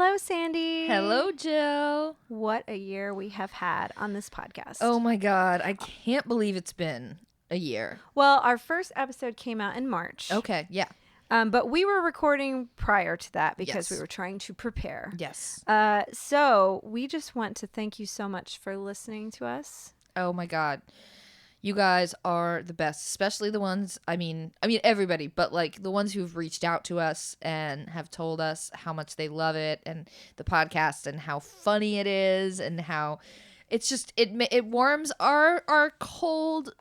Hello, Sandy. Hello, Jill. What a year we have had on this podcast. Oh my God, I can't believe it's been a year. Well, our first episode came out in March. Okay, yeah. But we were recording prior to that because Yes. we were trying to prepare. Yes. So we just want to thank you so much for listening to us. Oh my God. You guys are the best, especially the ones, I mean everybody, but like the ones who've reached out to us and have told us how much they love it and the podcast and how funny it is and how it's just, it warms our cold,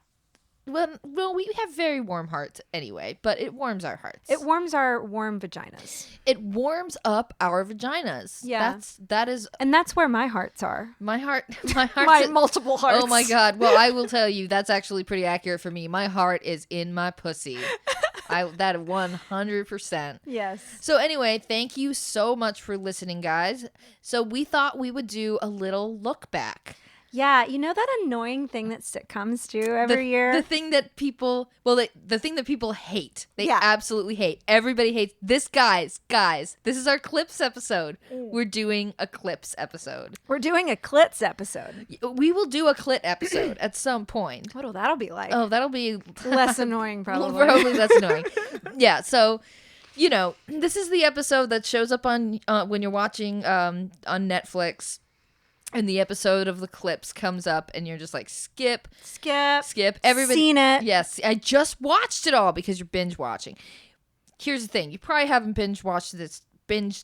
well, we have very warm hearts anyway, but it warms our hearts. It warms our warm vaginas. It warms up our vaginas. Yeah. That is And that's where my hearts are. my heart. My multiple hearts. Oh my God. Well, I will tell you, that's actually pretty accurate for me. My heart is in my pussy. That 100%. Yes. So anyway, thank you so much for listening, guys. So we thought we would do a little look back. Yeah, you know that annoying thing that sitcoms do every year? The thing that people, the thing that people hate. They Yeah. absolutely hate. Everybody hates this, guys. This is our clips episode. We're doing a clips episode. We're doing a clits episode. We will do a clit episode at some point. What'll that'll be like? Oh, that'll be Less annoying, probably. Probably less annoying. Yeah, so, this is the episode that shows up on when you're watching on Netflix. And the episode of the clips comes up and you're just like, skip. Everybody Seen it. Yes, I just watched it all because you're binge watching. Here's the thing. You probably haven't binge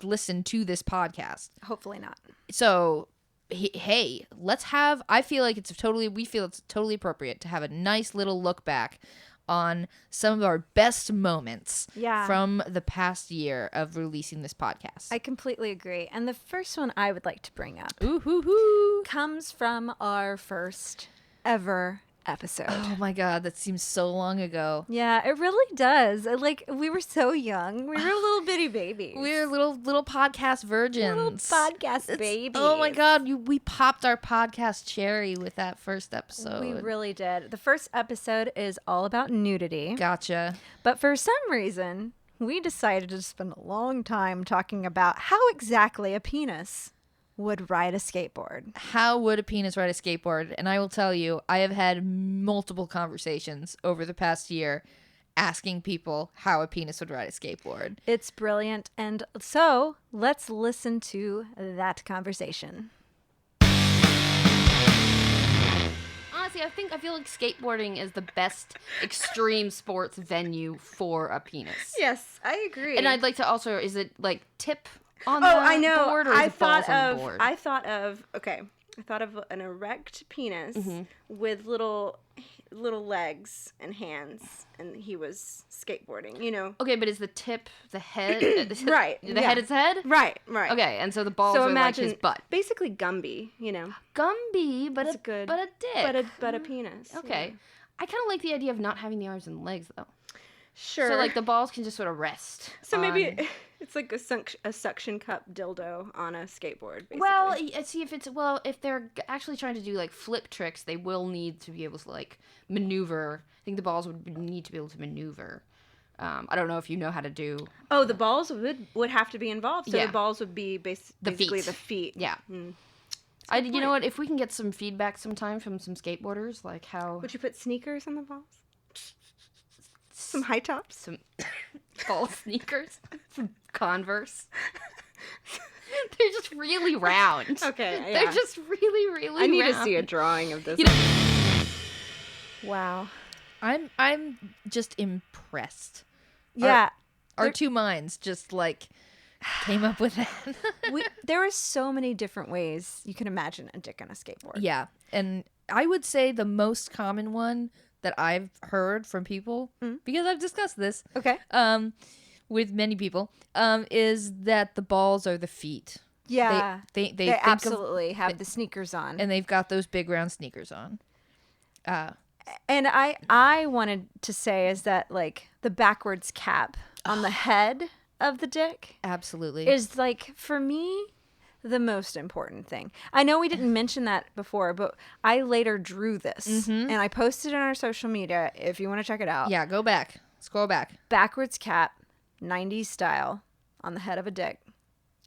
listened to this podcast. Hopefully not. So, hey, we feel it's totally appropriate to have a nice little look back on some of our best moments from the past year of releasing this podcast. I completely agree. And the first one I would like to bring up comes from our first ever episode. Oh my God, that seems so long ago. Yeah, it really does. We were so young. We were little bitty babies. We were little podcast virgins. Little podcast babies. Oh my God, we popped our podcast cherry with that first episode. We really did. The first episode is all about nudity. Gotcha. But for some reason, we decided to spend a long time talking about how exactly a penis would ride a skateboard. How would a penis ride a skateboard? And I will tell you, I have had multiple conversations over the past year asking people how a penis would ride a skateboard. It's brilliant. And so let's listen to that conversation. Honestly, I feel like skateboarding is the best extreme sports venue for a penis. Yes, I agree. And I'd like to also, is it like tip on I the know. board, or is it balls on the board? I thought of an erect penis with little legs and hands, and he was skateboarding, Okay, but is the tip the head? Right. The head is head? Right. Okay, and so the balls are like his butt. Basically Gumby, Gumby, but That's good. But a dick. But a penis. Okay. Yeah. I kind of like the idea of not having the arms and legs, though. Sure. So, like, the balls can just sort of rest. So maybe it's like a suction cup dildo on a skateboard, basically. Well, see, if they're actually trying to do, like, flip tricks, they will need to be able to, like, maneuver. I think the balls would need to be able to maneuver. I don't know if you know how to do... Oh, the balls would have to be involved, so Yeah. the balls would be basically the feet. Yeah. You know what? If we can get some feedback sometime from some skateboarders, like how... Would you put sneakers on the balls? Some high tops? Some ball sneakers? Some Converse? They're just really round. Okay, yeah. They're just really, really round. I need to see a drawing of this. Wow. I'm just impressed. Yeah. Our two minds just like came up with that. There are so many different ways you can imagine a dick on a skateboard. Yeah. And I would say the most common one that I've heard from people, because I've discussed this Okay. with many people, is that the balls are the feet. Yeah. They They absolutely have the sneakers on. And they've got those big round sneakers on. And I wanted to say is that, like, the backwards cap on the head of the dick Absolutely. is, like, for me, the most important thing. I know we didn't mention that before, but I later drew this and I posted it on our social media if you want to check it out. Yeah, go back. Scroll back. Backwards cap, 90s style, on the head of a dick.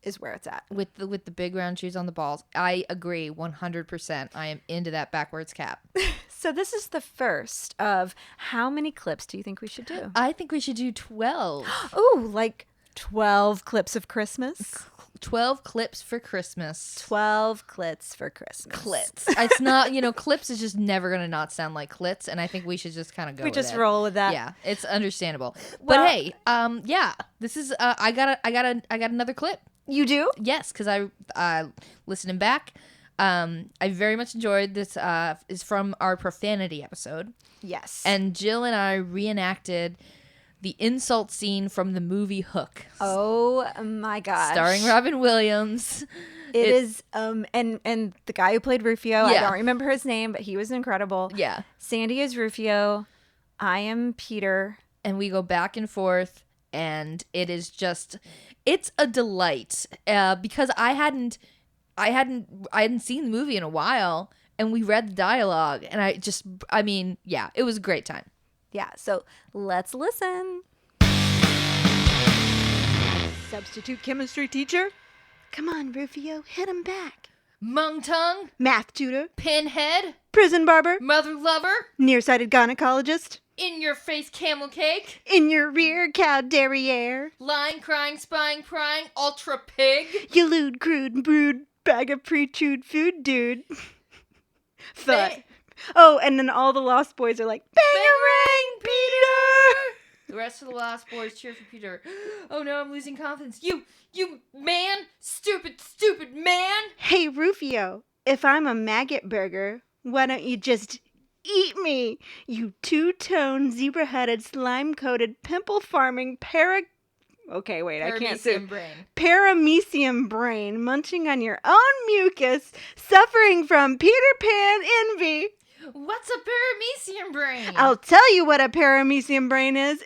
is where it's at. With the big round shoes on the balls. I agree 100%. I am into that backwards cap. So this is the first of how many clips do you think we should do? I think we should do 12. Ooh, like 12 clips of Christmas? 12 clips for Christmas. 12 clits for Christmas. Clits. It's not, clips is just never going to not sound like clits, and I think we should just kind of go We with just it. roll with that. Yeah, it's understandable. Well- But hey, this is I got another clip. You do? Yes, because I listening back. I very much enjoyed this. Is from our profanity episode, Yes. and Jill and I reenacted the insult scene from the movie Hook, oh my gosh. starring Robin Williams. It is and the guy who played Rufio, I Yeah. don't remember his name, but he was incredible. Yeah, Sandy is Rufio. I am Peter. and we go back and forth, and it's a delight because I hadn't seen the movie in a while, and we read the dialogue, and it was a great time. Yeah, so let's listen. Substitute chemistry teacher? Come on, Rufio, hit him back. Mung tongue, Math tutor, pinhead, prison barber, mother lover, nearsighted gynecologist, in your face camel cake, in your rear cow derriere, lying, crying, spying, prying, ultra pig. you lewd, crude, and brood, bag of pre-chewed food, dude. Thud. Oh, and then all the Lost Boys are like, Bangarang, Peter! The rest of the Lost Boys cheer for Peter. Oh no, I'm losing confidence. You man, stupid man. Hey, Rufio, if I'm a maggot burger, why don't you just eat me, you two-toned, zebra-headed, slime-coated, pimple-farming Okay, wait, I can't say. Paramecium brain. Paramecium brain, munching on your own mucus, suffering from Peter Pan envy. What's a paramecium brain? I'll tell you what a paramecium brain is.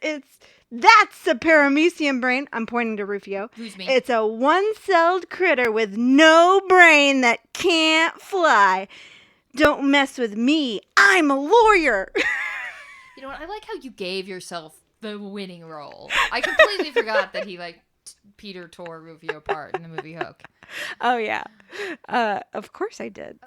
That's a paramecium brain. I'm pointing to Rufio. Who's me? It's a one-celled critter with no brain that can't fly. Don't mess with me. I'm a lawyer. You know what? I like how you gave yourself the winning role. I completely forgot that Peter tore Rufio apart in the movie Hook. Oh, yeah. Of course I did.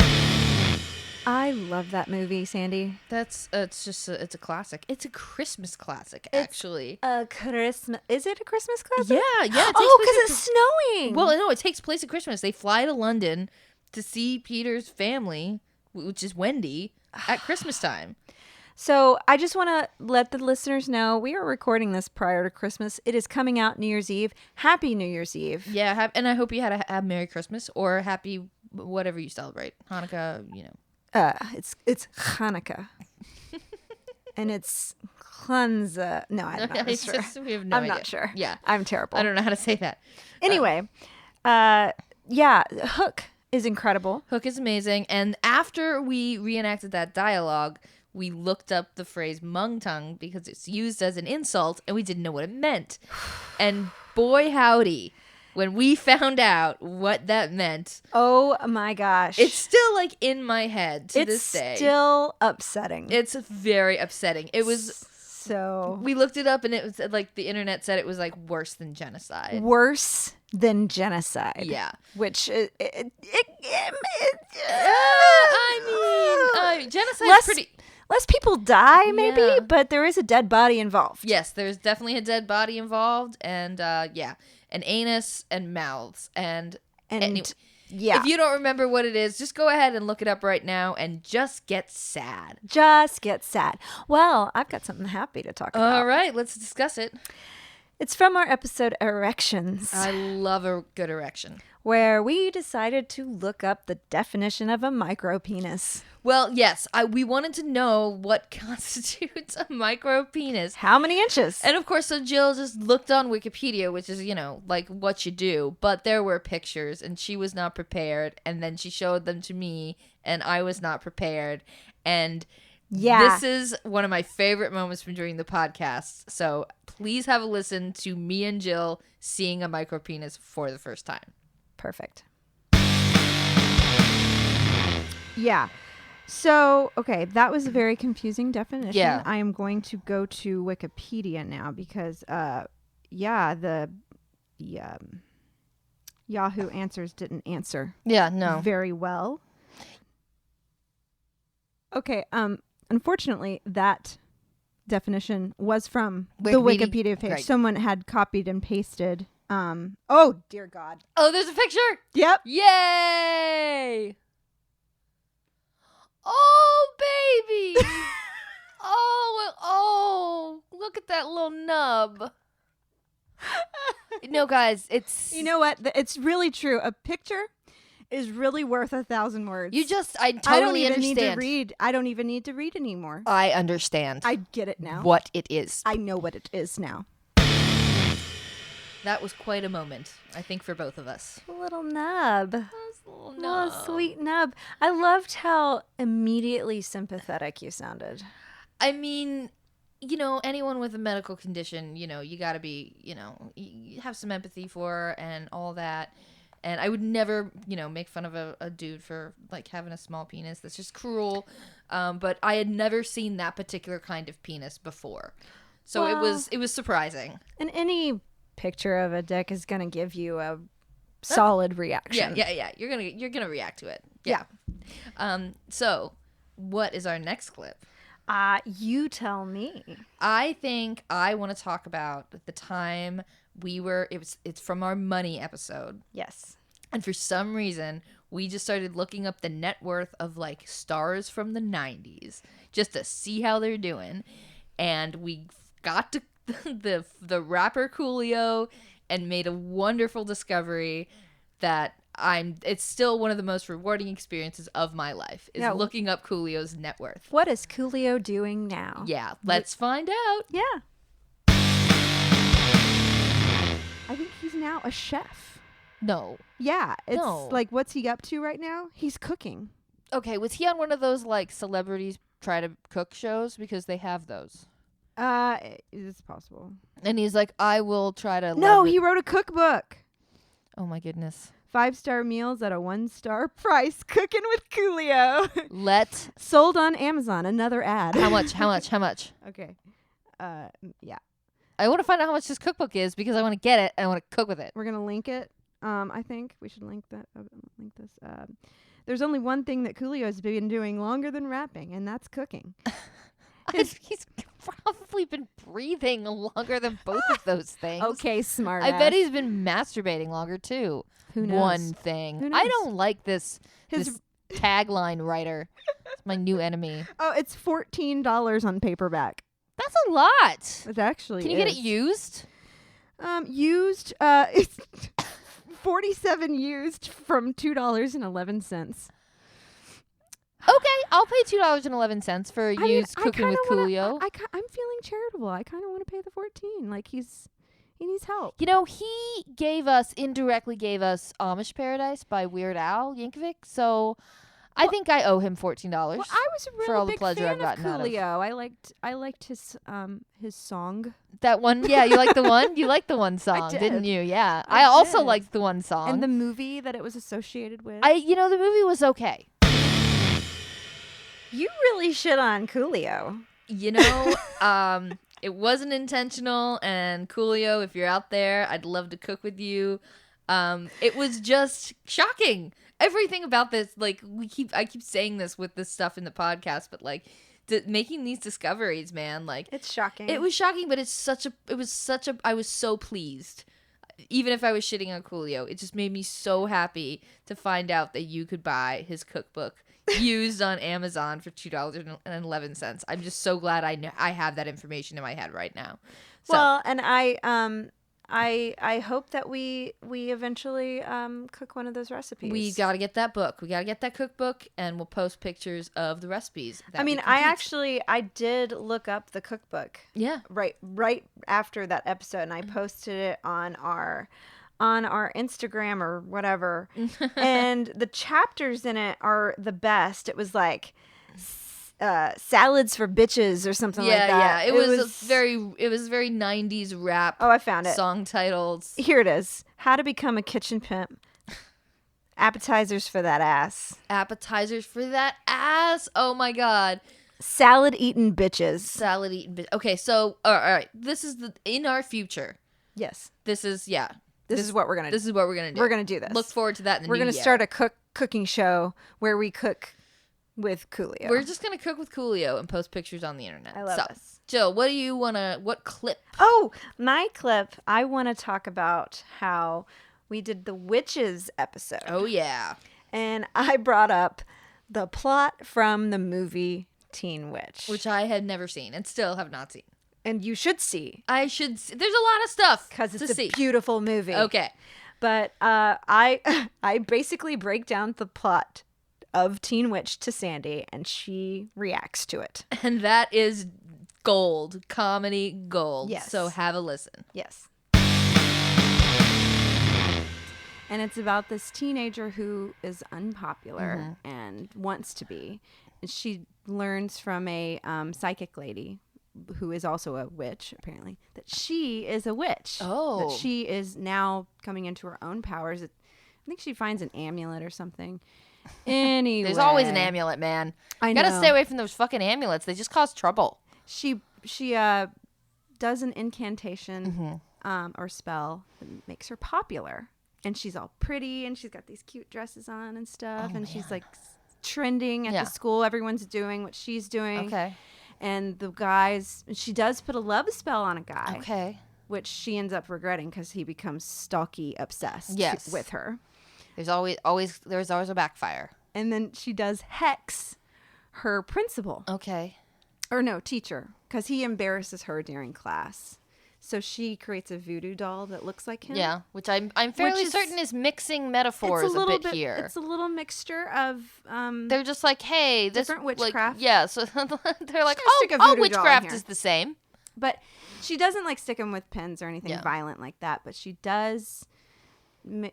I love that movie, Sandy. It's a classic. It's a Christmas classic, actually. A Christmas. Is it a Christmas classic? Yeah. It takes Oh, place because it's snowing. Well, no, it takes place at Christmas. They fly to London to see Peter's family, which is Wendy, at Christmas time. So I just want to let the listeners know we are recording this prior to Christmas. It is coming out New Year's Eve. Happy New Year's Eve. Yeah, and I hope you had a Merry Christmas or Happy whatever you celebrate. Hanukkah, It's Hanukkah. And it's Kwanzaa. No, I'm not It's sure. just, we have no I'm idea. not sure. Yeah. I'm terrible. I don't know how to say that. Anyway, Hook is incredible. Hook is amazing. And after we reenacted that dialogue, we looked up the phrase mung tongue because it's used as an insult and we didn't know what it meant. And boy howdy, when we found out what that meant, Oh my gosh. it's still like in my head to this day. It's still upsetting. It's very upsetting. It was, so we looked it up and it was like the internet said it was like worse than genocide. worse than genocide. Yeah. Which I mean, genocide's less, pretty... less people die, maybe, Yeah. but there is a dead body involved. Yes, there's definitely a dead body involved, and an anus and mouths, and Yeah. if you don't remember what it is, just go ahead and look it up right now, and just get sad. Just get sad. Well, I've got something happy to talk about. All right, let's discuss it. It's from our episode Erections, I love a good erection. where we decided to look up the definition of a micropenis. Well, yes, we wanted to know what constitutes a micro penis. How many inches? And of course, so Jill just looked on Wikipedia, which is, like what you do. But there were pictures, and she was not prepared. And then she showed them to me, and I was not prepared. And Yeah. this is one of my favorite moments from doing the podcast. So please have a listen to me and Jill seeing a micro penis for the first time. Perfect. Yeah. So, okay, that was a very confusing definition. Yeah. I am going to go to Wikipedia now because, Yahoo Answers didn't answer Yeah, no. very well. Okay, unfortunately, that definition was from the Wikipedia? Wikipedia page. Great. Someone had copied and pasted. Oh, dear God. Oh, there's a picture? Yep. Yay! Oh, baby! oh, look at that little nub. No, guys, it's... You know what? It's really true. A picture is really worth 1,000 words. I totally I don't even understand. need to read. I don't even need to read anymore. I understand I get it now. what it is. I know what it is now. That was quite a moment, I think, for both of us. A little nub. Little Oh, sweet nub. I loved how immediately sympathetic you sounded. I mean, anyone with a medical condition, you gotta be, you have some empathy for and all that. And I would never, make fun of a dude for like having a small penis. That's just cruel. But I had never seen that particular kind of penis before. So Well, it was surprising. And any picture of a dick is going to give you a solid reaction. Yeah. You're gonna react to it. Yeah. So what is our next clip? You tell me. I think I want to talk about the time it's from our money episode. Yes. And for some reason, we just started looking up the net worth of like stars from the 90s just to see how they're doing. And we got to the rapper Coolio and made a wonderful discovery that it's still one of the most rewarding experiences of my life is looking up Coolio's net worth. What is Coolio doing now? Yeah, let's find out. Yeah. I think he's now a chef. No. Yeah. It's No. like, what's he up to right now? He's cooking. Okay, was he on one of those like celebrities try to cook shows? Because they have those. It's possible. And he's like, I will try to. No, he wrote a cookbook. Oh my goodness. 5-star meals at a 1-star price. Cooking with Coolio. Sold on Amazon. Another ad. How much? Okay. Yeah. I want to find out how much this cookbook is because I want to get it and I want to cook with it. We're gonna link it. I think we should link that. Link this. There's only one thing that Coolio's been doing longer than rapping, and that's cooking. He's probably been breathing longer than both of those things. Okay, smart. I bet he's been masturbating longer too. Who knows? One thing. Who knows? I don't like this His tagline writer. It's my new enemy. Oh, it's $14 on paperback. That's a lot. It actually Can you get it used? Used. It's 47 used from $2.11. Okay, I'll pay $2.11 for used cooking with Coolio. I'm feeling charitable. I kind of want to pay the 14. Like he needs help. He indirectly gave us Amish Paradise by Weird Al Yankovic. So I think I owe him $14 Well, I was a really for all the big pleasure fan I've gotten of out of. Coolio. I liked his song. That one, yeah, you like the one? You liked the one song, did. didn't you? Yeah. I I also did. liked the one song. And the movie that it was associated with. The movie was okay. You really shit on Coolio. It wasn't intentional, and Coolio, if you're out there, I'd love to cook with you. It was just shocking. Everything about this, like, I keep saying this with this stuff in the podcast, but like making these discoveries, man, like It's shocking. it was shocking, but I was so pleased. Even if I was shitting on Coolio, it just made me so happy to find out that you could buy his cookbook used on Amazon for $2.11. I'm just so glad I have that information in my head right now. So, well, and I hope that we eventually cook one of those recipes. we got to get that book. We got to get that cookbook, and we'll post pictures of the recipes. I mean, I did look up the cookbook. Yeah. Right after that episode, and I posted it on our Instagram or whatever. And the chapters in it are the best. It was like salads for bitches or something like that. Yeah. It was very 90s rap. Oh, I found it. Song titles. Here it is. How to become a kitchen pimp. Appetizers for that ass. Appetizers for that ass. Oh my god. Salad eating bitches. Salad eating bitch. Okay, so all right. This is in our future. Yes. This is This is what we're gonna. This is what we're gonna do. We're gonna do this. Look forward to that in the We're new gonna year. start a cooking show where we cook with Coolio. We're just gonna cook with Coolio and post pictures on the internet. I love this. Jill, what clip? Oh, my clip. I want to talk about how we did the witches episode. Oh yeah. And I brought up the plot from the movie Teen Witch, Which I had never seen and still have not seen. and you should see I should see. There's a lot of stuff because to it's a see. beautiful movie. Okay. But I I basically break down the plot of Teen Witch to Sandy, and she reacts to it. And that is gold. Comedy gold. Yes. So have a listen. Yes. And it's about this teenager who is unpopular and wants to be. And she learns from a psychic lady who is also a witch, apparently, that she is a witch. Oh. That she is now coming into her own powers. I think she finds an amulet or something. Anyway. There's always an amulet, man. I Gotta know. stay away from those fucking amulets. They just cause trouble. She does an incantation or spell that makes her popular. And she's all pretty, and she's got these cute dresses on and stuff. Oh, and she's man. like trending at Yeah. the school. Everyone's doing what she's doing. Okay. And the guys, she does put a love spell on a guy, Okay. which she ends up regretting because he becomes stalky obsessed Yes. with her. There's always a backfire. And then she does hex her principal, Okay. or no, teacher, because he embarrasses her during class. So she creates a voodoo doll that looks like him. Yeah, which I'm fairly is- certain is mixing metaphors a bit here. It's a little mixture of They're just like, hey, this Different like, witchcraft. yeah, so they're like, Just stick a oh, voodoo doll in witchcraft here. is the same. But she doesn't like stick him with pins or anything Yeah. violent like that. But she does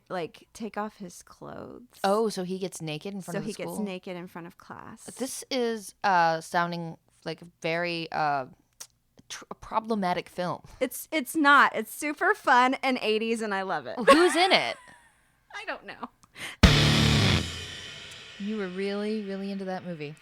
like take off his clothes. Oh, so he gets naked in front so of the he school. gets naked in front of class. This is sounding like a very problematic film. It's not. It's super fun and 80s, and I love it. Who's in it? I don't know. You were really, really into that movie.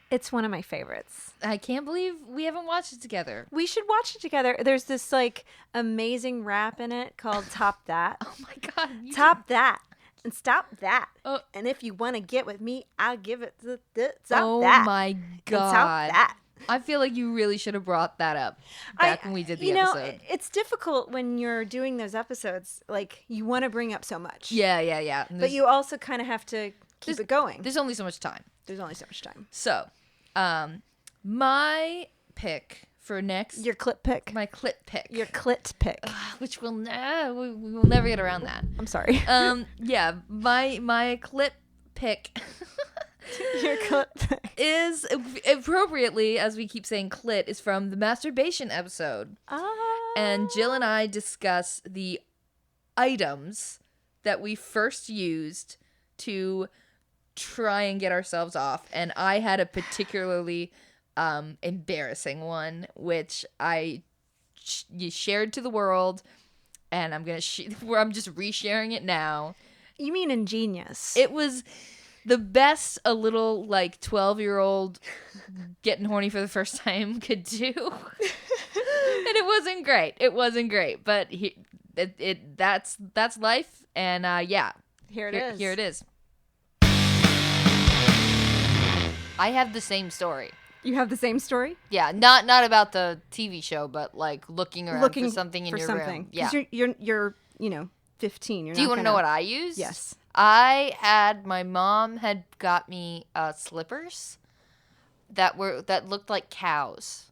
It's one of my favorites. I can't believe we haven't watched it together. We should watch it together. There's this like amazing rap in it called "Top That." Oh my god! Top that and stop that. Oh. And if you want to get with me, I'll give it to stop Oh that. my And god! stop that. I feel like you really should have brought that up back when we did the episode. It's difficult when you're doing those episodes. Like you want to bring up so much. Yeah. And But there's- you also kind of have to keep it going. There's only so much time. There's only so much time. So, my pick for next, Your clip pick. my clip pick, Your clit pick. which we will never get around that. I'm sorry. Yeah, my clip pick Your clip pick. is appropriately, as we keep saying, clit is from the masturbation episode, and Jill and I discuss the items that we first used to try and get ourselves off, and I had a particularly embarrassing one, which I shared to the world, and I'm just resharing it now. You mean ingenious? It was the best a little like 12-year-old getting horny for the first time could do, and it wasn't great, but that's life, and yeah, Here it is. here it is. I have the same story. You have the same story? Yeah, not about the TV show, but like looking around for something in your room. Yeah. 'Cause you're 15. You're Do you want to know what I used? Yes. My mom had got me slippers that looked like cows.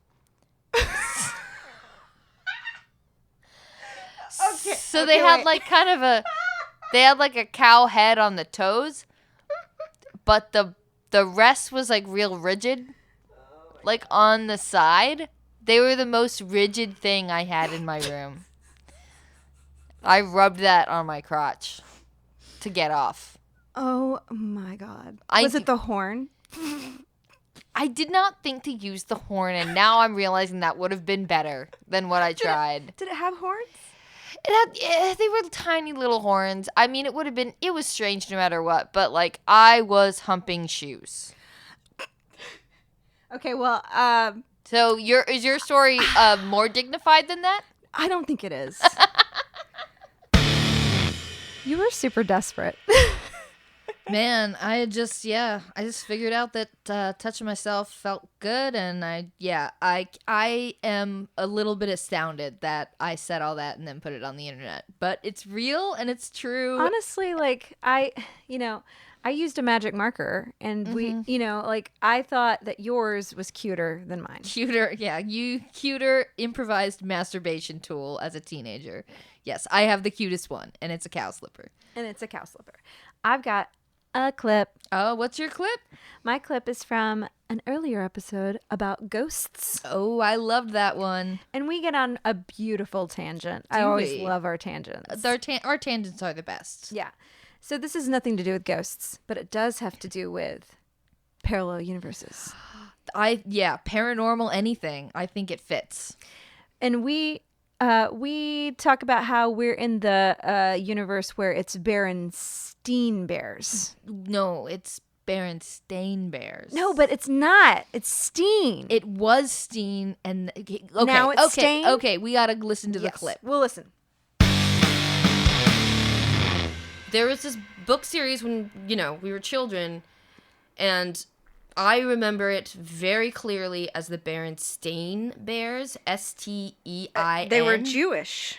Okay. So they had like they had like a cow head on the toes, but the rest was like real rigid, like on the side. They were the most rigid thing I had in my room. I rubbed that on my crotch to get off. Oh my god. I- Was it the horn? I did not think to use the horn, and now I'm realizing that would have been better than what I tried. Did it have horns? They were tiny little horns. I mean, it was strange no matter what, but like I was humping shoes. Okay, well, So is your story more dignified than that? I don't think it is. You were super desperate. Man, I just figured out that touching myself felt good, and I am a little bit astounded that I said all that and then put it on the internet. But it's real and it's true. Honestly, like I used a magic marker and I thought that yours was cuter than mine. Cuter improvised masturbation tool as a teenager. Yes, I have the cutest one, and it's a cow slipper. I've got a clip. Oh, what's your clip? My clip is from an earlier episode about ghosts. Oh, I loved that one. And we get on a beautiful tangent. I Do always we? love our tangents. Our tangents are the best. Yeah. So this has nothing to do with ghosts, but it does have to do with parallel universes. Paranormal anything. I think it fits. And we talk about how we're in the universe where it's Berenstein bears. No, it's Berenstain Bears. No, but it's not. It's Steen. It was Steen, and okay, Now it's Stain? Okay, we gotta listen to the clip. We'll listen. There was this book series when, we were children, and I remember it very clearly as the Berenstain Bears, Stein. They were Jewish.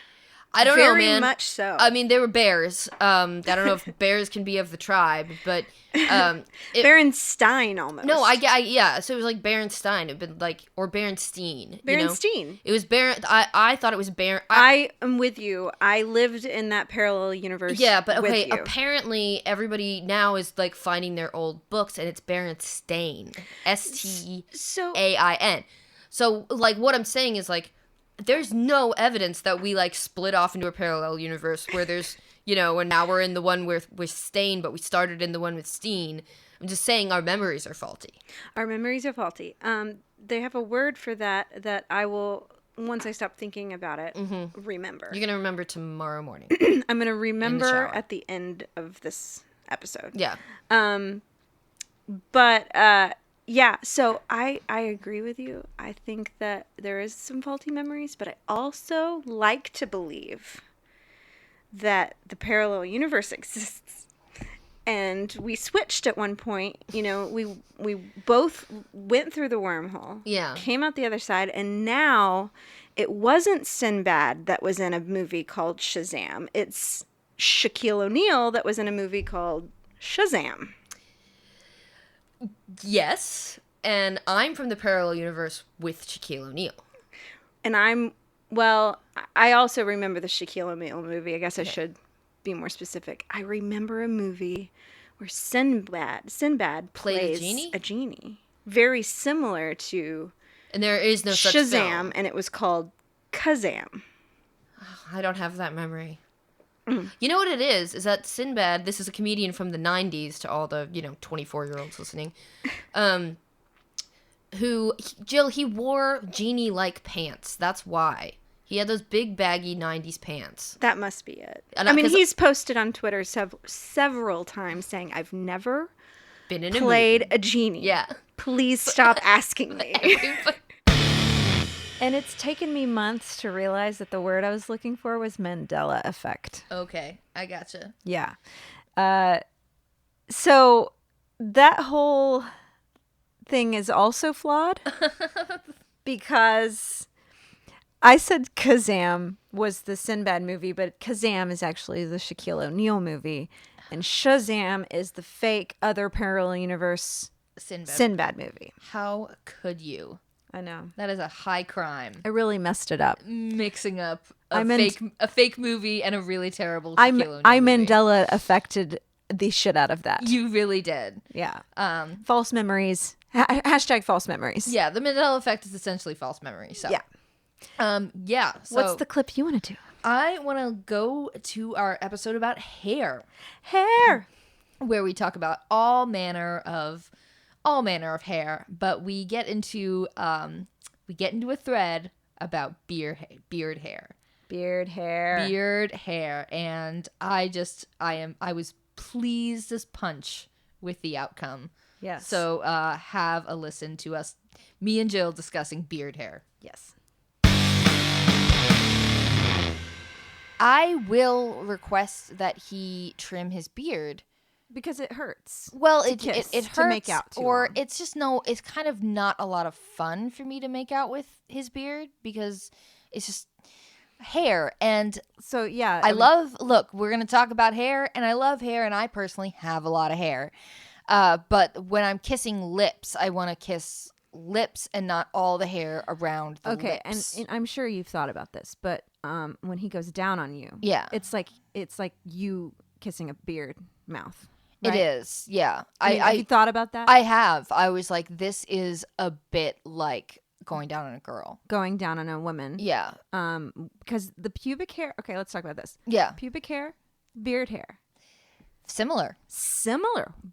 I don't know, man. Very much so. I mean, they were bears. I don't know if bears can be of the tribe, but Berenstein almost. No, yeah. So it was like Berenstein. It'd been like, or Berenstein. Berenstein. It was I thought it was Beren. I am with you. I lived in that parallel universe. Yeah, but with okay. you. Apparently, everybody now is like finding their old books, and it's Berenstain. Stain. So, like, what I'm saying is like, there's no evidence that we like split off into a parallel universe where there's, and now we're in the one with Stain, but we started in the one with Steen. I'm just saying our memories are faulty. Our memories are faulty. They have a word for that I will, once I stop thinking about it, remember. You're going to remember tomorrow morning. I'm going to remember at the end of this episode. Yeah. Yeah, so I agree with you. I think that there is some faulty memories, but I also like to believe that the parallel universe exists. And we switched at one point, we both went through the wormhole. Yeah. Came out the other side, and now it wasn't Sinbad that was in a movie called Shazam. It's Shaquille O'Neal that was in a movie called Shazam. Yes, and I'm from the parallel universe with Shaquille O'Neal. And I also remember the Shaquille O'Neal movie. I guess I should be more specific. I remember a movie where Sinbad plays a genie. Very similar to And there is no such Shazam, film. and it was called Kazam. I don't have that memory. You know what it is that Sinbad, this is a comedian from the 90s to all the, 24-year-olds listening, he wore genie-like pants. That's why. He had those big, baggy 90s pants. That must be it. And he's posted on Twitter several times saying, I've never been in played a genie. Yeah. Please stop asking me. And it's taken me months to realize that the word I was looking for was Mandela effect. Okay, I gotcha. Yeah. So that whole thing is also flawed because I said Kazam was the Sinbad movie, but Kazam is actually the Shaquille O'Neal movie. And Shazam is the fake other parallel universe Sinbad movie. How could you? I know. That is a high crime. I really messed it up. Mixing up a fake movie and a really terrible I Shaquille O'Neal movie. Mandela affected the shit out of that. You really did. Yeah. False memories. Hashtag false memories. Yeah, the Mandela effect is essentially false memory. So yeah. So what's the clip you want to do? I want to go to our episode about hair. Hair. Where we talk about all manner of hair, but we get into a thread about beard hair. Beard hair. And I was pleased as punch with the outcome. Yes. So have a listen to us, me and Jill, discussing beard hair. Yes. I will request that he trim his beard. Because it hurts. Well, to it kiss, hurts, to make out too or long. it's just it's kind of not a lot of fun for me to make out with his beard because it's just hair. And So yeah, look, we're going to talk about hair, and I love hair, and I personally have a lot of hair. But when I'm kissing lips, I want to kiss lips and not all the hair around the lips. and I'm sure you've thought about this, but when he goes down on you, Yeah. it's like you kissing a beard mouth. It right? is, yeah. Have you thought about that? I have. I was like, this is a bit like going down on a girl. Going down on a woman. Yeah. Because the pubic hair. Okay, let's talk about this. Yeah. Pubic hair, beard hair, Similar.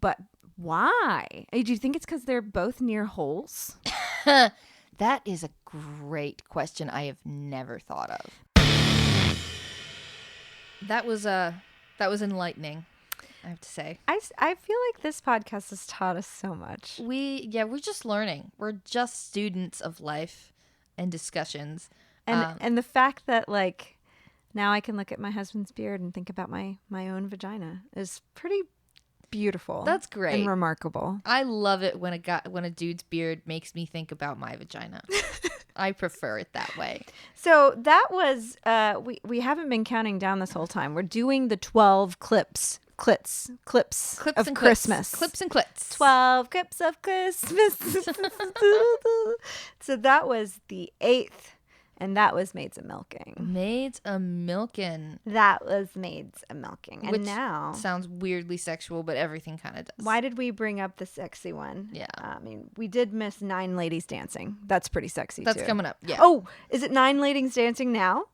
but why? Do you think it's because they're both near holes? That is a great question I have never thought of. That was enlightening, I have to say. I feel like this podcast has taught us so much. We're just learning. We're just students of life and discussions. And the fact that like now I can look at my husband's beard and think about my own vagina is pretty beautiful. That's great. And remarkable. I love it when a dude's beard makes me think about my vagina. I prefer it that way. So that was we haven't been counting down this whole time. We're doing the 12 clips of and Christmas. Clips and clips. 12 clips of Christmas. So that was the 8th, and that was Maids a Milking. Maids a Milking. That was Maids a Milking. And Which now sounds weirdly sexual, but everything kind of does. why did we bring up the sexy one? Yeah. I mean, we did miss 9 Ladies Dancing. That's pretty sexy That's too. coming up. Yeah. Oh, is it 9 Ladies Dancing now?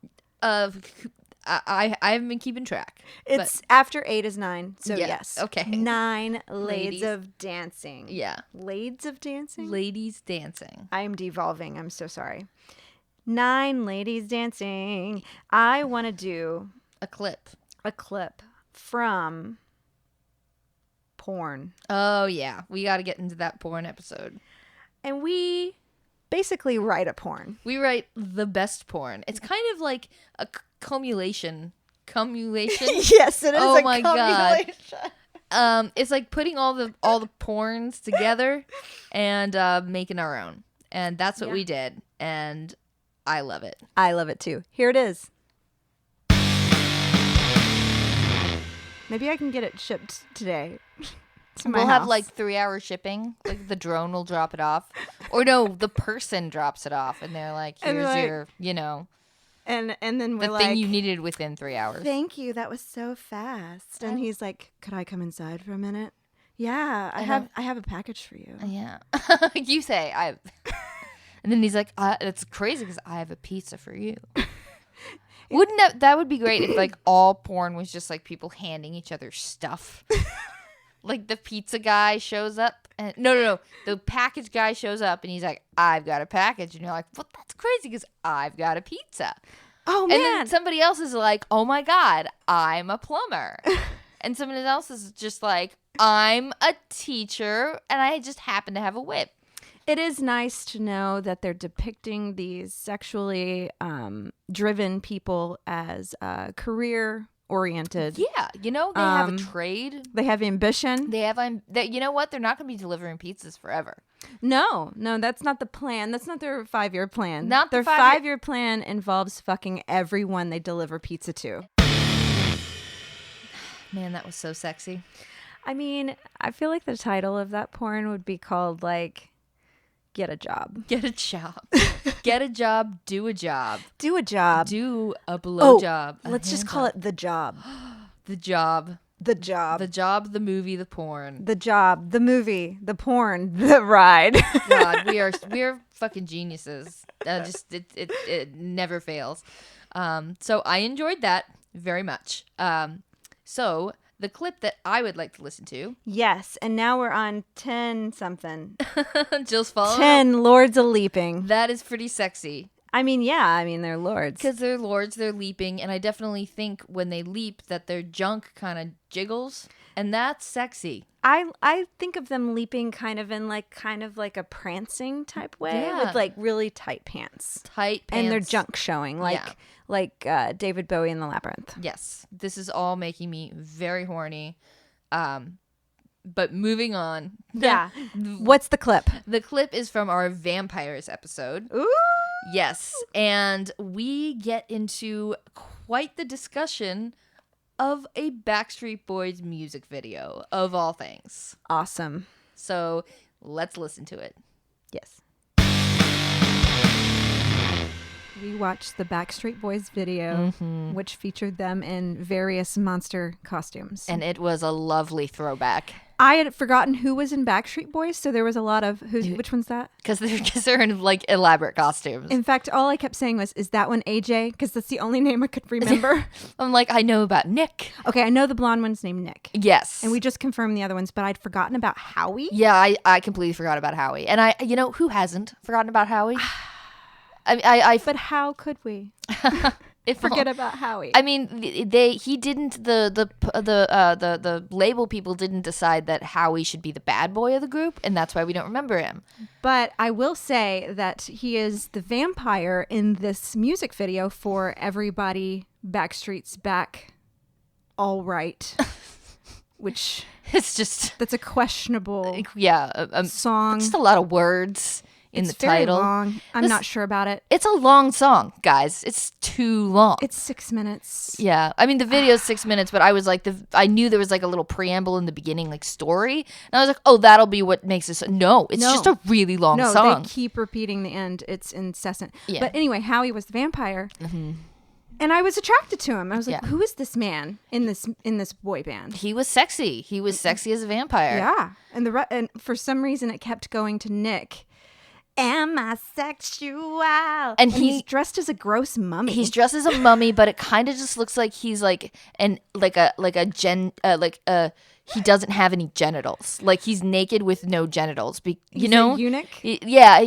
I haven't been keeping track. It's after 8 is 9. So Yeah, yes. okay. 9 Ladies Ladies. of Dancing. Yeah. Ladies of Dancing? Ladies dancing. I am devolving. I'm so sorry. 9 Ladies Dancing. I want to do A clip. a clip from porn. Oh, yeah. We got to get into that porn episode. And we basically write a porn. We write the best porn. It's kind of like a cumulation. Cumulation? Yes, it is Oh a my God. cumulation. It's like putting all the porns together and making our own. And that's what Yeah. we did. And I love it. I love it too. Here it is. Maybe I can get it shipped today. To my We'll have house. like 3-hour shipping. Like the drone will drop it off. Or no, the person drops it off and they're like, And here's they're like- your, and then we're the like, thing you needed within 3 hours. thank you. That was so fast. And he's like, could I come inside for a minute? Yeah, I Uh-huh. have a package for you. Yeah. You say, and then he's like, that's crazy because I have a pizza for you. Wouldn't that would be great if like all porn was just like people handing each other stuff. Like the pizza guy shows up and no. The package guy shows up and he's like, I've got a package. And you're like, well, that's crazy because I've got a pizza. Oh And man. then somebody else is like, oh my God, I'm a plumber. And somebody else is just like, I'm a teacher and I just happen to have a whip. It is nice to know that they're depicting these sexually driven people as career oriented. Yeah, they have a trade. They have ambition. They have, you know what? They're not going to be delivering pizzas forever. No, that's not the plan. That's not their 5-year plan. Not the their 5-year plan involves fucking everyone they deliver pizza to. Man, that was so sexy. I mean, I feel like the title of that porn would be called like Get a Job. Get a job. Get a job. Do a job. Do a job. Do a blow job. A Let's just hand call job. it The Job. The job. The Job. The job, the movie, the porn. The Job, the movie, the porn, the ride. God, we are fucking geniuses. Just it never fails. So I enjoyed that very much. So the clip that I would like to listen to. Yes, and now we're on 10 something. Jill's following. 10 Lords a Leaping. That is pretty sexy. I mean, yeah, they're lords. Because they're lords, they're leaping, and I definitely think when they leap that their junk kind of jiggles, and that's sexy. I think of them leaping kind of like a prancing type way Yeah. with like really tight pants. Tight pants. And their junk showing like David Bowie in the Labyrinth. Yes. This is all making me very horny. But moving on. Yeah. What's the clip? The clip is from our vampires episode. Ooh. Yes. And we get into quite the discussion of a Backstreet Boys music video, of all things. Awesome. So let's listen to it. Yes. We watched the Backstreet Boys video, which featured them in various monster costumes. And it was a lovely throwback. I had forgotten who was in Backstreet Boys, so there was a lot of which one's that? Because they're in like elaborate costumes. In fact, all I kept saying was, "Is that one AJ?" Because that's the only name I could remember. I'm like, I know about Nick. Okay, I know the blonde one's named Nick. Yes. And we just confirmed the other ones, but I'd forgotten about Howie. Yeah, I completely forgot about Howie. And who hasn't forgotten about Howie? I But how could we if forget about Howie? I mean, he didn't the label people didn't decide that Howie should be the bad boy of the group, and that's why we don't remember him. But I will say that he is the vampire in this music video for Everybody Backstreet's Back, All Right, which It's just that's a questionable song. just a lot of words in It's the very title. long. I'm not sure about it. It's a long song, guys. It's too long. It's 6 minutes. Yeah, I mean the video's 6 minutes, but I was like, I knew there was like a little preamble in the beginning, like story, and I was like, oh, that'll be what makes this. No, it's just a really long No, song. they keep repeating the end. It's incessant. Yeah. But anyway, Howie was the vampire, and I was attracted to him. I was like, Yeah. who is this man in this boy band? He was sexy. He was sexy as a vampire. Yeah, and and for some reason it kept going to Nick. Am I sexual? And he's dressed as a gross mummy. He's dressed as a mummy, but it kind of just looks like he's he doesn't have any genitals. Like he's naked with no genitals. He's a eunuch? He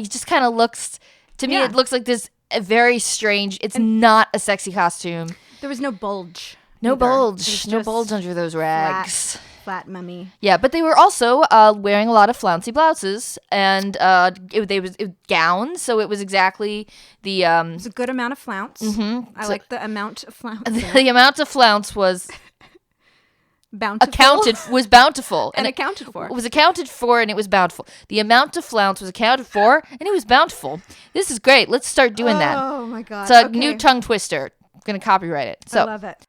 just kind of looks, to me, Yeah. it looks like this very strange, it's not a sexy costume. There was no bulge. No either. It bulge. was No just bulge under those rags. Flat mummy. Yeah, but they were also wearing a lot of flouncy blouses and it was gowns, so it was exactly the It was a good amount of flounce. I like the amount of flounce. the amount of flounce was Bountiful. was bountiful and accounted for. It was accounted for and it was bountiful. The amount of flounce was accounted for and it was bountiful. This is great. Let's start doing that. Oh my god. It's a new tongue twister. I'm gonna copyright it. I So love it.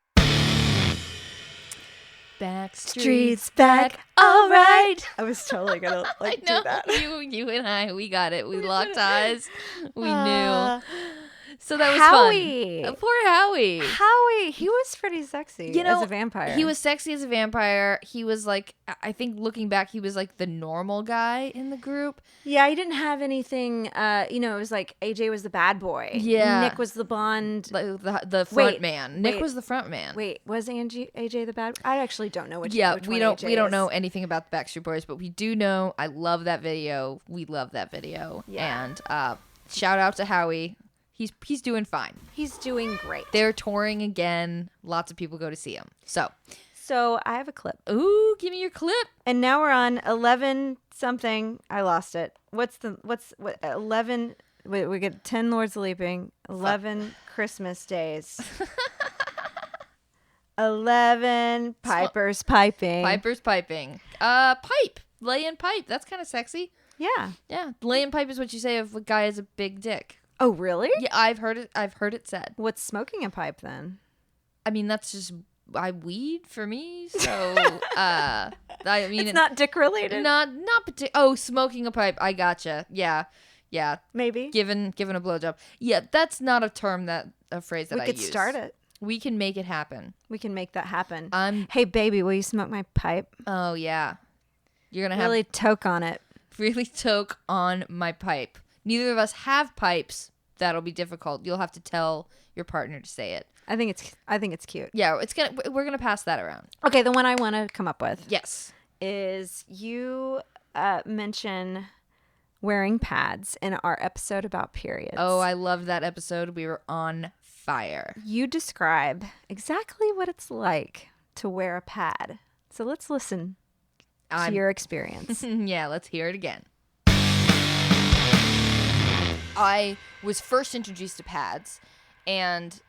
Backstreet's back, all right. I was totally gonna I do know that. you and I, we got it. We locked eyes. We Uh, knew. So that was Howie. fun. Poor Howie. Howie, he was pretty sexy as a vampire. He was sexy as a vampire. He was like, I think looking back, he was like the normal guy in the group. Yeah, he didn't have anything. It was like AJ was the bad boy. Yeah. Nick was the blonde. Like the front Wait, man. Nick wait. was the front man. Wait, was AJ the bad? I actually don't know which. Yeah, which we one don't AJ we don't is. know anything about the Backstreet Boys, but we do know I love that video. We love that video. Yeah. And shout out to Howie. He's doing fine. He's doing great. They're touring again. Lots of people go to see him. So I have a clip, ooh, give me your clip. and now we're on 11 something. I lost it. What's 11? Wait, we get 10 Lords Leaping, 11 Christmas days. 11 Pipers piping. Piper's piping. Pipe. Lay in pipe. That's kind of sexy. Yeah. Yeah. Lay in pipe is what you say if a guy has a big dick. Oh, really? Yeah, I've heard it said. What's smoking a pipe then? I mean, that's just weed for me. So, I mean, It's not dick related. not oh, smoking a pipe. I gotcha. Yeah. Maybe. Given a blowjob. Yeah, that's not a phrase that We I could use. start it. We can make it happen. We can make that happen. Hey, baby, will you smoke my pipe? Oh yeah. You're gonna Really toke on it. really toke on my pipe. Neither of us have pipes. That'll be difficult. You'll have to tell your partner to say it. I think it's cute. Yeah, we're gonna pass that around. Okay, the one I want to come up with Yes. is you mention wearing pads in our episode about periods. Oh, I loved that episode. We were on fire. You describe exactly what it's like to wear a pad. So let's listen. to your experience. Yeah, let's hear it again. I was first introduced to pads, and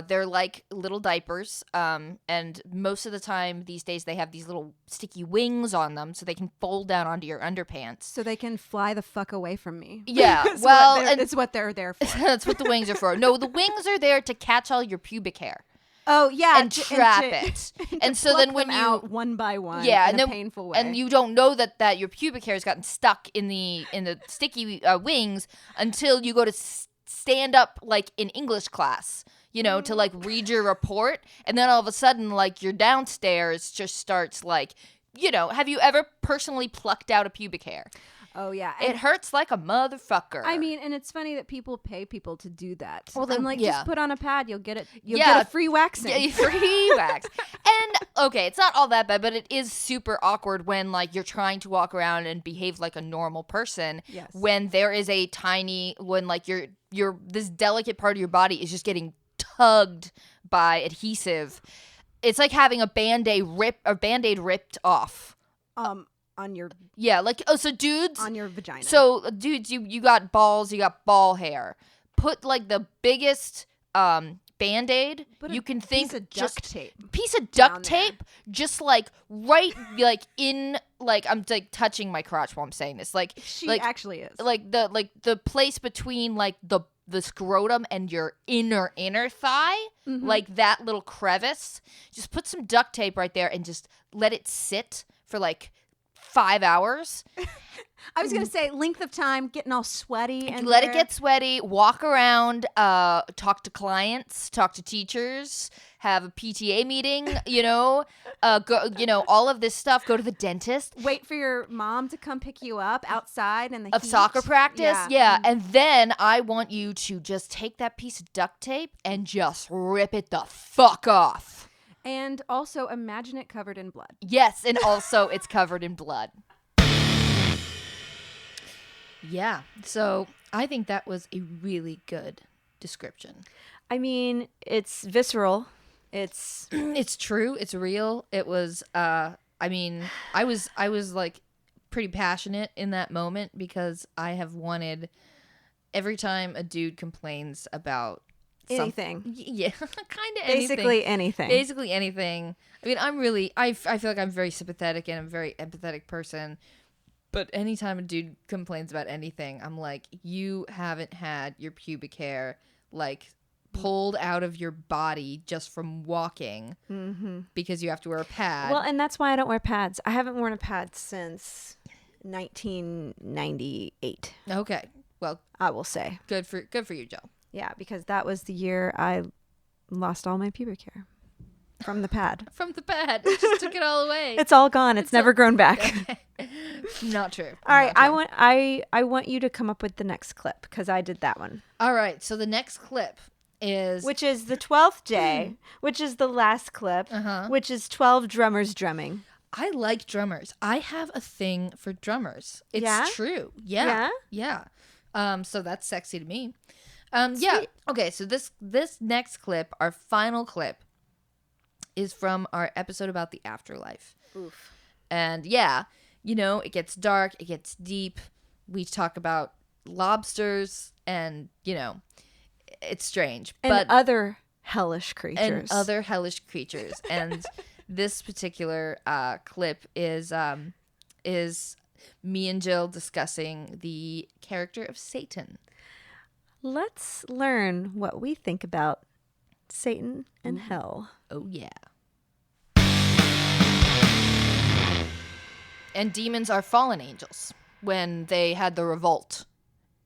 they're like little diapers, and most of the time these days they have these little sticky wings on them so they can fold down onto your underpants. So they can fly the fuck away from me. Yeah, That's well, what and it's what they're there for. that's what the wings are for. No, the wings are there to catch all your pubic hair. Oh yeah, And trap it. And so then when them you out one by one, yeah, in and a then painful way, and you don't know that your pubic hair has gotten stuck in the sticky wings until you go to stand up like in English class, you know, to like read your report, and then all of a sudden like your downstairs just starts like, you know, have you ever personally plucked out a pubic hair? oh yeah, It hurts like a motherfucker. I mean, and it's funny that people pay people to do that. Well, then, I'm like, yeah. just put on a pad, you'll get it. You'll Yeah. get a free waxing. Yeah, free wax. And okay, it's not all that bad, but it is super awkward when like you're trying to walk around and behave like a normal person. Yes. When there is when like your this delicate part of your body is just getting tugged by adhesive. It's like having a band-aid ripped off. On your Yeah, like so dudes on your vagina. So dudes, you got balls, you got ball hair. Put like the biggest band-aid Put you a can think, piece of just duct tape piece of down duct there. tape, just like right like in like I'm like touching my crotch while I'm saying this, like She like actually is. like the place between like the scrotum and your inner thigh, Mm-hmm. like that little crevice. Just put some duct tape right there and just let it sit for like 5 hours. I was gonna say length of time, getting all sweaty, and Let it get sweaty. Walk around. Talk to clients. Talk to teachers. Have a PTA meeting. You know. Go. You know all of this stuff. Go to the dentist. Wait for your mom to come pick you up outside in the Of heat. soccer practice. Yeah. Yeah. And then I want you to just take that piece of duct tape and just rip it the fuck off. And also imagine it covered in blood. Yes, and also it's covered in blood. Yeah, so I think that was a really good description. I mean, it's visceral. It's It's true. It's real. It was. I mean, I was like pretty passionate in that moment because I have wanted every time a dude complains about anything. yeah, kind of Basically anything. Basically anything. I mean, I feel like I'm very sympathetic and I'm a very empathetic person. But anytime a dude complains about anything, I'm like, you haven't had your pubic hair like pulled out of your body just from walking because you have to wear a pad. Well, and that's why I don't wear pads. I haven't worn a pad since 1998. Okay, well, I will say. good for you, Joe. Yeah, because that was the year I lost all my pubic hair from the pad. From the pad, it just took it all away. It's all gone. It's never grown back. Not true. All right, Not true. I want you to come up with the next clip because I did that one, All right, so the next clip is which is the 12th day, which is the last clip, which is 12 drummers drumming. I like drummers. I have a thing for drummers. It's Yeah? true. Yeah. Yeah. So that's sexy to me. Yeah. Okay, so this next clip, our final clip, is from our episode about the afterlife. Oof. And yeah, you know, it gets dark, it gets deep. We talk about lobsters and, you know, it's strange. And But other hellish creatures. and other hellish creatures. And this particular clip is me and Jill discussing the character of Satan. Let's learn what we think about Satan and hell. Oh yeah. And demons are fallen angels when they had the revolt,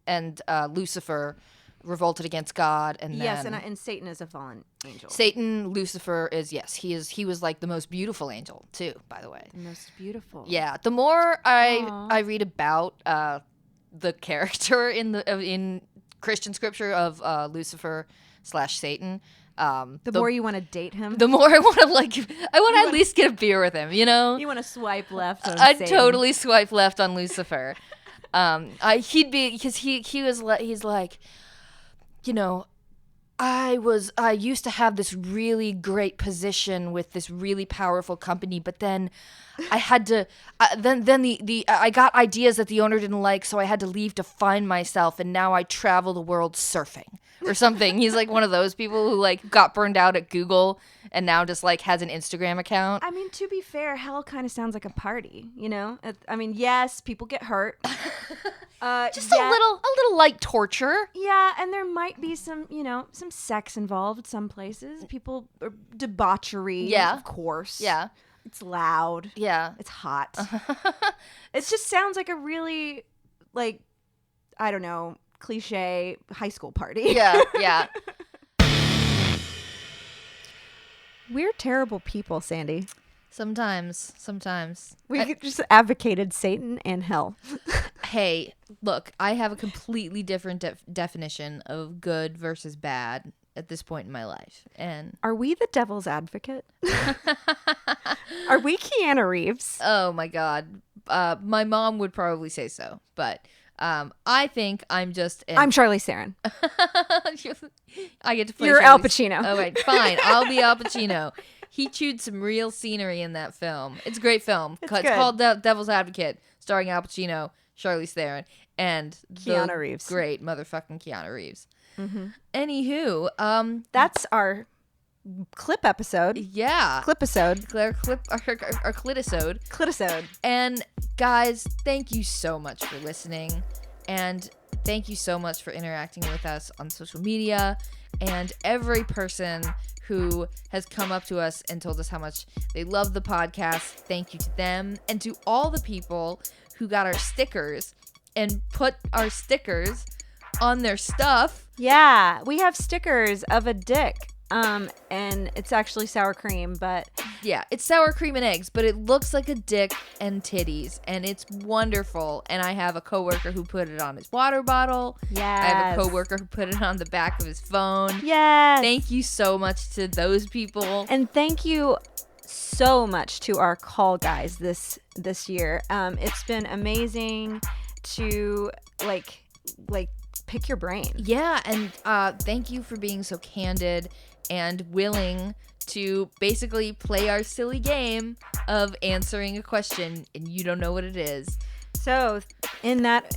and Lucifer revolted against God, and Yes, then and Satan is a fallen angel. Satan, Lucifer is he was like the most beautiful angel too, by the way. The most beautiful. Yeah, the more I Aw. read about the character in Christian scripture of Lucifer / Satan, The more you want to date him, the more I want to at least get a beer with him, you know? you want to swipe left on I'd Satan. totally swipe left on Lucifer. He'd be, because he's like, you know, I used to have this really great position with this really powerful company, but then I had to, I got ideas that the owner didn't like, so I had to leave to find myself, and now I travel the world surfing or something. He's like one of those people who like got burned out at Google and now just like has an Instagram account. I mean, to be fair, hell kind of sounds like a party, you know? I mean, yes, people get hurt. Just a little light torture. Yeah, and there might be some, some sex involved some places. People, debauchery, Yeah. of course. Yeah. It's loud. Yeah. It's hot. It just sounds like a really, like, I don't know, cliche high school party. Yeah. Yeah. We're terrible people, Sandy. Sometimes. We just advocated Satan and hell. Hey, look, I have a completely different definition of good versus bad at this point in my life. And Are we the devil's advocate? Are we Keanu Reeves? oh my God, my mom would probably say so, but I think I'm just. I'm Charlize Theron. I get to play. You're Al Pacino. Oh wait, fine. I'll be Al Pacino. He chewed some real scenery in that film. It's a great film. It's good. called Devil's Advocate, starring Al Pacino, Charlize Theron, and Keanu Reeves. Great motherfucking Keanu Reeves. Mm-hmm. Anywho, That's our clip episode. yeah. Clipisode. Our clitisode. Clitisode. And guys, thank you so much for listening. And thank you so much for interacting with us on social media. And every person who has come up to us and told us how much they love the podcast, thank you to them. And to all the people who got our stickers and put our stickers on their stuff. Yeah, we have stickers of a dick. And it's actually sour cream, but Yeah, it's sour cream and eggs, but it looks like a dick and titties, and it's wonderful. And I have a coworker who put it on his water bottle. yes. I have a coworker who put it on the back of his phone. Yes. Thank you so much to those people. And thank you so much to our call guys this year. It's been amazing to like pick your brain. Yeah, and thank you for being so candid and willing to basically play our silly game of answering a question and you don't know what it is. So in that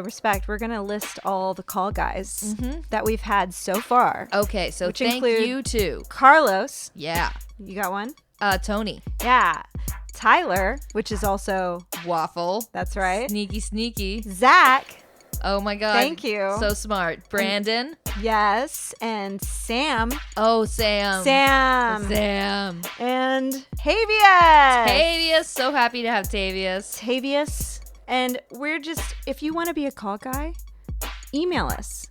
respect, we're gonna list all the call guys that we've had so far. Okay, so Which thank include- you too. Carlos, Yeah. you got one? Tony. Yeah. Tyler, which is also, Waffle. that's right. Sneaky. Zach, Oh my God. Thank you. So smart. Brandon. yes, and Sam, Oh, Sam. and Tavius. Tavius. So happy to have Tavius. Tavius. And we're just, if you want to be a call guy, email us.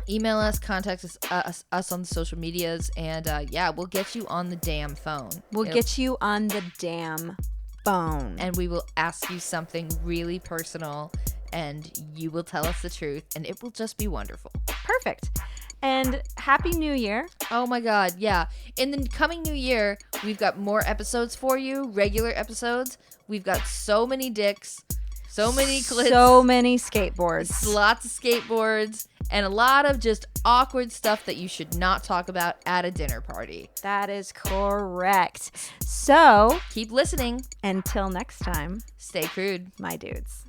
Email us, contact us on the social medias, and yeah, we'll get you on the damn phone. We'll get you on the damn phone. And we will ask you something really personal, and you will tell us the truth, and it will just be wonderful. Perfect. And Happy New Year. Oh my God, yeah. In the coming new year, we've got more episodes for you, regular episodes. We've got so many dicks, so many clits. So many skateboards. Lots of skateboards, and a lot of just awkward stuff that you should not talk about at a dinner party. That is correct. So, Keep listening. until next time, Stay crude. my dudes.